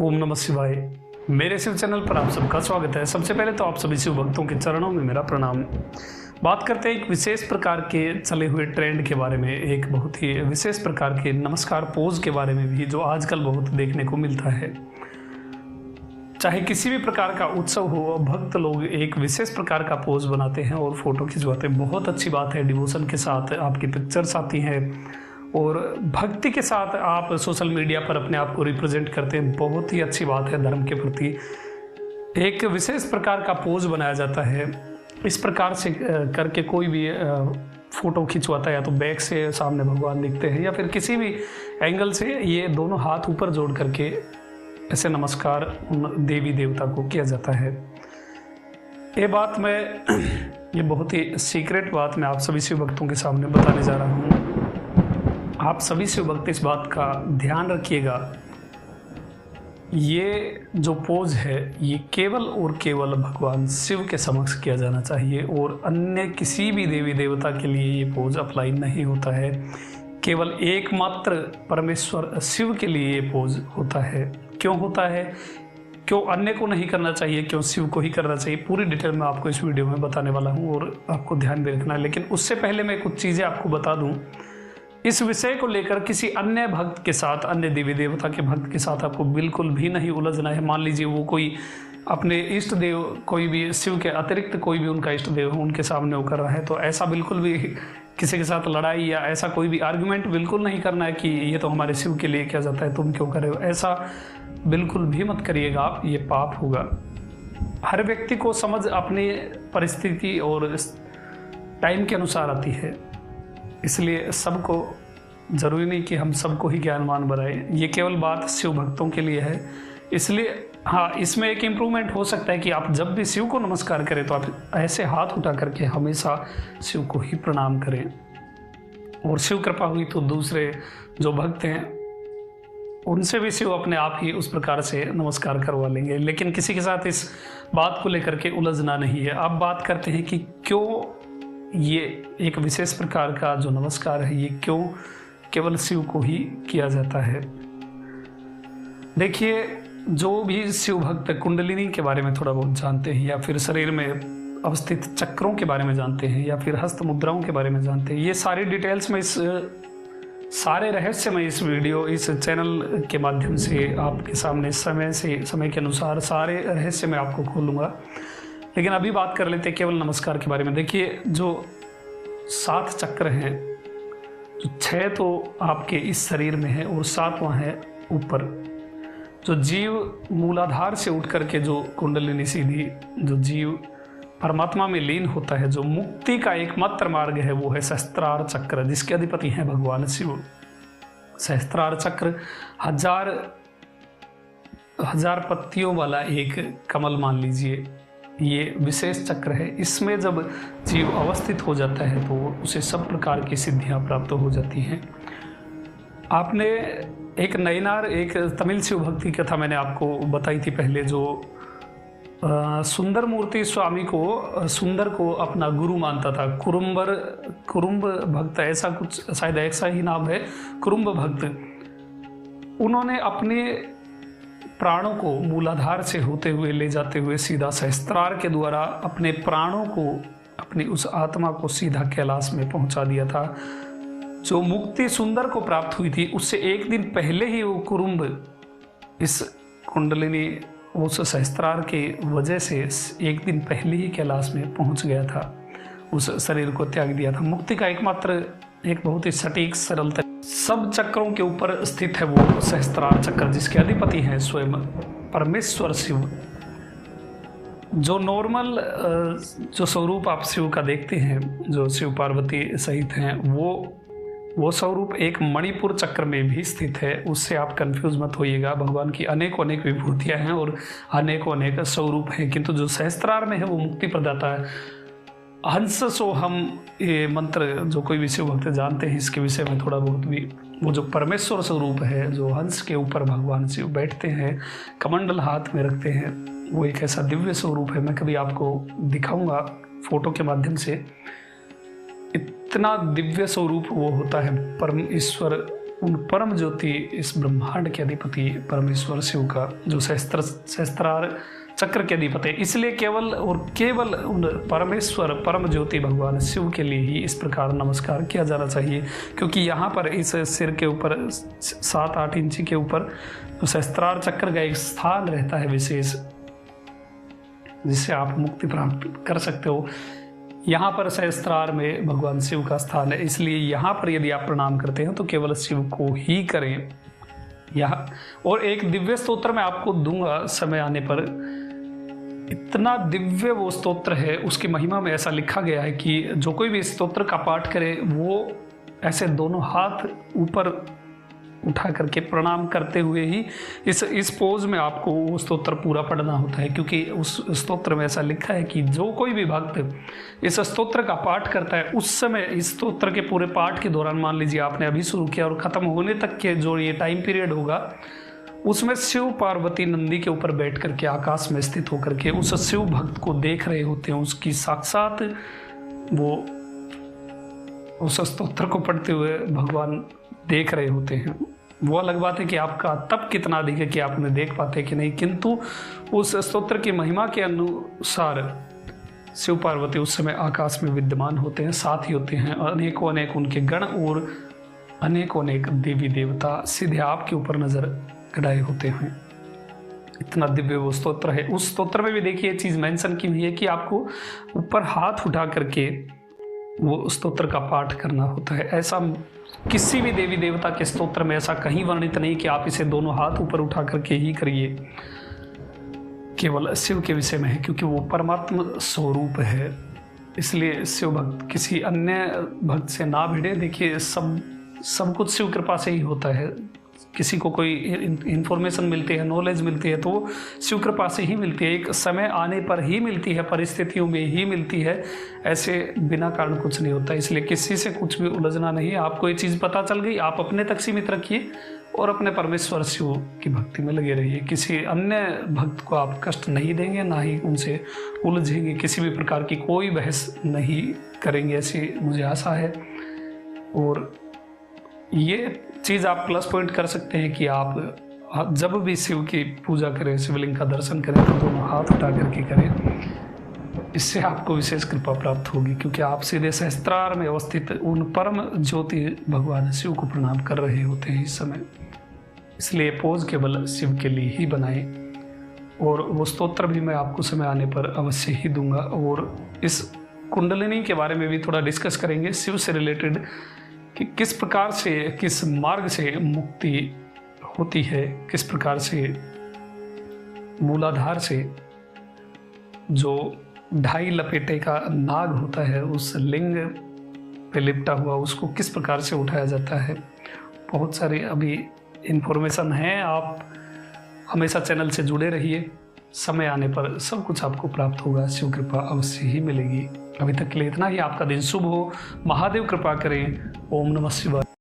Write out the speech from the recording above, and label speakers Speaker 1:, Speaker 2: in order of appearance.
Speaker 1: ओम नमः शिवाय। मेरे शिव चैनल पर आप सबका स्वागत है। सबसे पहले तो आप सभी शिव भक्तों के चरणों में मेरा प्रणाम। बात करते हैं एक विशेष प्रकार के चले हुए ट्रेंड के बारे में, एक बहुत ही विशेष प्रकार के नमस्कार पोज के बारे में भी, जो आजकल बहुत देखने को मिलता है। चाहे किसी भी प्रकार का उत्सव हो, भक्त लोग एक विशेष प्रकार का पोज बनाते हैं और फोटो खिंचवाते हैं। बहुत अच्छी बात है, डिवोशन के साथ आपकी पिक्चर्स आती हैं और भक्ति के साथ आप सोशल मीडिया पर अपने आप को रिप्रेजेंट करते हैं। बहुत ही अच्छी बात है। धर्म के प्रति एक विशेष प्रकार का पोज बनाया जाता है। इस प्रकार से करके कोई भी फोटो खिंचवाता है, या तो बैक से सामने भगवान दिखते हैं या फिर किसी भी एंगल से ये दोनों हाथ ऊपर जोड़ करके ऐसे नमस्कार उन देवी देवता को किया जाता है। ये बहुत ही सीक्रेट बात मैं आप सभी शिव भक्तों के सामने बताने जा रहा हूँ। आप सभी शिव भक्त इस बात का ध्यान रखिएगा। ये जो पोज है ये केवल और केवल भगवान शिव के समक्ष किया जाना चाहिए और अन्य किसी भी देवी देवता के लिए ये पोज अप्लाई नहीं होता है। केवल एकमात्र परमेश्वर शिव के लिए ये पोज होता है। क्यों होता है, क्यों अन्य को नहीं करना चाहिए, क्यों शिव को ही करना चाहिए, पूरी डिटेल में आपको इस वीडियो में बताने वाला हूँ और आपको ध्यान में रखना है। लेकिन उससे पहले मैं कुछ चीज़ें आपको बता दूँ। इस विषय को लेकर किसी अन्य भक्त के साथ, अन्य देवी देवता के भक्त के साथ आपको बिल्कुल भी नहीं उलझना है। मान लीजिए वो कोई अपने इष्ट देव, कोई भी शिव के अतिरिक्त कोई भी उनका इष्ट देव है, उनके सामने वो कर रहा है, तो ऐसा बिल्कुल भी किसी के साथ लड़ाई या ऐसा कोई भी आर्गुमेंट बिल्कुल नहीं करना है कि ये तो हमारे शिव के लिए किया जाता है, तुम क्यों कर रहे हो। ऐसा बिल्कुल भी मत करिएगा आप, ये पाप होगा। हर व्यक्ति को समझ अपनी परिस्थिति और टाइम के अनुसार आती है, इसलिए सबको ज़रूरी नहीं कि हम सबको ही ज्ञानवान बनाएं। ये केवल बात शिव भक्तों के लिए है। इसलिए हाँ, इसमें एक इम्प्रूवमेंट हो सकता है कि आप जब भी शिव को नमस्कार करें तो आप ऐसे हाथ उठा करके हमेशा शिव को ही प्रणाम करें। और शिव कृपा हुई तो दूसरे जो भक्त हैं उनसे भी शिव अपने आप ही उस प्रकार से नमस्कार करवा लेंगे। लेकिन किसी के साथ इस बात को लेकर के उलझना नहीं है। अब बात करते हैं कि क्यों ये एक विशेष प्रकार का जो नमस्कार है ये क्यों केवल शिव को ही किया जाता है। देखिए, जो भी शिव भक्त कुंडलिनी के बारे में थोड़ा बहुत जानते हैं, या फिर शरीर में अवस्थित चक्रों के बारे में जानते हैं, या फिर हस्त मुद्राओं के बारे में जानते हैं, ये सारी डिटेल्स में सारे रहस्य में इस वीडियो, इस चैनल के माध्यम से आपके सामने समय के अनुसार सारे रहस्य मैं आपको खोलूँगा। लेकिन अभी बात कर लेते हैं केवल नमस्कार के बारे में। देखिए, जो 7 चक्र हैं, जो 6 तो आपके इस शरीर में है और 7 वहाँ है ऊपर। जो जीव मूलाधार से उठ करके जो कुंडलिनी सीधी, जो जीव परमात्मा में लीन होता है, जो मुक्ति का एकमात्र मार्ग है, वो है सहस्त्रार चक्र, जिसके अधिपति हैं भगवान शिव। सहस्त्रार चक्र हजार पत्तियों वाला एक कमल मान लीजिए, ये विशेष चक्र है। इसमें जब जीव अवस्थित हो जाता है तो उसे सब प्रकार की सिद्धियां प्राप्त हो जाती हैं। आपने एक नयनार, एक तमिल शिव भक्ति कथा मैंने आपको बताई थी पहले, जो सुंदर मूर्ति स्वामी को, सुंदर को अपना गुरु मानता था। कुरुम्ब भक्त, ऐसा कुछ शायद ऐसा ही नाम है, कुरुम्ब भक्त। उन्होंने अपने प्राणों को मूलाधार से होते हुए ले जाते हुए सीधा सहस्त्रार के द्वारा अपने प्राणों को, अपनी उस आत्मा को सीधा कैलाश में पहुंचा दिया था। जो मुक्ति सुंदर को प्राप्त हुई थी, उससे एक दिन पहले ही वो कुरुम्ब इस कुंडलिनी, उस सहस्त्रार के वजह से एक दिन पहले ही कैलाश में पहुंच गया था, उस शरीर को त्याग दिया था। मुक्ति का एकमात्र, एक बहुत ही सटीक सरल सब चक्रों के ऊपर स्थित है वो सहस्त्रार चक्र, जिसके अधिपति हैं स्वयं परमेश्वर शिव। जो नॉर्मल जो स्वरूप आप शिव का देखते हैं, जो शिव पार्वती सहित हैं, वो स्वरूप एक मणिपुर चक्र में भी स्थित है। उससे आप कंफ्यूज मत होइएगा। भगवान की अनेकों अनेक विभूतियाँ हैं और अनेकों अनेक स्वरूप हैं, किंतु जो सहस्त्रार में है वो मुक्ति प्रदाता है। हंस सोहम, ये मंत्र जो कोई भी शिव भक्त जानते हैं, इसके विषय में थोड़ा बहुत भी, वो जो परमेश्वर स्वरूप है, जो हंस के ऊपर भगवान शिव बैठते हैं, कमंडल हाथ में रखते हैं, वो एक ऐसा दिव्य स्वरूप है। मैं कभी आपको दिखाऊंगा फोटो के माध्यम से। इतना दिव्य स्वरूप वो होता है परमेश्वर उन परम ज्योति, इस ब्रह्मांड के अधिपति परमेश्वर शिव का, जो सहस्त्रार चक्र के अधिपति है, इसलिए केवल और केवल उन परमेश्वर परम ज्योति भगवान शिव के लिए ही इस प्रकार नमस्कार किया जाना चाहिए। क्योंकि यहाँ पर इस सिर के ऊपर 7-8 इंची के ऊपर जो सहस्त्रार चक्र का एक स्थान रहता है विशेष, जिससे आप मुक्ति प्राप्त कर सकते हो, यहाँ पर सहस्त्रार में भगवान शिव का स्थान है। इसलिए यहाँ पर यदि आप प्रणाम करते हैं तो केवल शिव को ही करें। यहाँ और एक दिव्य स्तोत्र मैं आपको दूंगा समय आने पर। इतना दिव्य वो स्तोत्र है, उसकी महिमा में ऐसा लिखा गया है कि जो कोई भी इस स्तोत्र का पाठ करे वो ऐसे दोनों हाथ ऊपर उठा करके प्रणाम करते हुए ही इस पोज में आपको वो स्तोत्र पूरा पढ़ना होता है। क्योंकि उस स्तोत्र में ऐसा लिखा है कि जो कोई भी भक्त इस स्तोत्र का पाठ करता है, उस समय इस स्तोत्र के पूरे पाठ के दौरान, मान लीजिए आपने अभी शुरू किया और ख़त्म होने तक के जो ये टाइम पीरियड होगा, उसमें शिव पार्वती नंदी के ऊपर बैठ करके आकाश में स्थित होकर के उस शिव भक्त को देख रहे होते हैं। उसकी साक्षात वो उस स्तोत्र को पढ़ते हुए भगवान देख रहे होते हैं। वो अलग बात है कि आपका तप कितना अधिक है कि आप उन्हें देख पाते कि नहीं, किंतु उस स्तोत्र की महिमा के अनुसार शिव पार्वती उस समय आकाश में विद्यमान होते हैं, साथ ही होते हैं अनेकों अनेक उनके गण और अनेकों अनेक देवी देवता सीधे आपके ऊपर नजर गड़ाए होते हैं। इतना दिव्य वो स्तोत्र है। उस स्तोत्र में भी देखिए चीज मेंशन की हुई है कि आपको ऊपर हाथ उठा करके वो स्तोत्र का पाठ करना होता है। ऐसा किसी भी देवी देवता के स्तोत्र में ऐसा कहीं वर्णित नहीं कि आप इसे दोनों हाथ ऊपर उठा करके ही करिए। केवल शिव के विषय में है, क्योंकि वो परमात्मा स्वरूप है। इसलिए शिव भक्त किसी अन्य भक्त से ना भिड़े। देखिए सब कुछ शिव कृपा से ही होता है। किसी को कोई इन्फॉर्मेशन मिलती है, नॉलेज मिलती है, तो वो शिव कृपा से ही मिलती है। एक समय आने पर ही मिलती है, परिस्थितियों में ही मिलती है। ऐसे बिना कारण कुछ नहीं होता। इसलिए किसी से कुछ भी उलझना नहीं है। आपको ये चीज़ पता चल गई, आप अपने तक सीमित रखिए और अपने परमेश्वर शिव की भक्ति में लगे रहिए। किसी अन्य भक्त को आप कष्ट नहीं देंगे, ना ही उनसे उलझेंगे, किसी भी प्रकार की कोई बहस नहीं करेंगे, ऐसी मुझे आशा है। और ये चीज़ आप प्लस पॉइंट कर सकते हैं कि आप जब भी शिव की पूजा करें, शिवलिंग का दर्शन करें, तो दोनों हाथ उठा करके करें। इससे आपको विशेष कृपा प्राप्त होगी, क्योंकि आप सीधे सहस्त्रार में अवस्थित उन परम ज्योति भगवान शिव को प्रणाम कर रहे होते हैं इस समय। इसलिए पोज केवल शिव के लिए ही बनाएं। और वो स्तोत्र भी मैं आपको समय आने पर अवश्य ही दूंगा। और इस कुंडलिनी के बारे में भी थोड़ा डिस्कस करेंगे, शिव से रिलेटेड, कि किस प्रकार से, किस मार्ग से मुक्ति होती है, किस प्रकार से मूलाधार से जो 2.5 लपेटे का नाग होता है, उस लिंग पे लिपटा हुआ, उसको किस प्रकार से उठाया जाता है। बहुत सारी अभी इन्फॉर्मेशन है। आप हमेशा चैनल से जुड़े रहिए। समय आने पर सब कुछ आपको प्राप्त होगा, शिव कृपा अवश्य ही मिलेगी। अभी तक के लिए इतना ही। आपका दिन शुभ हो, महादेव कृपा करें। ओम नमः शिवाय।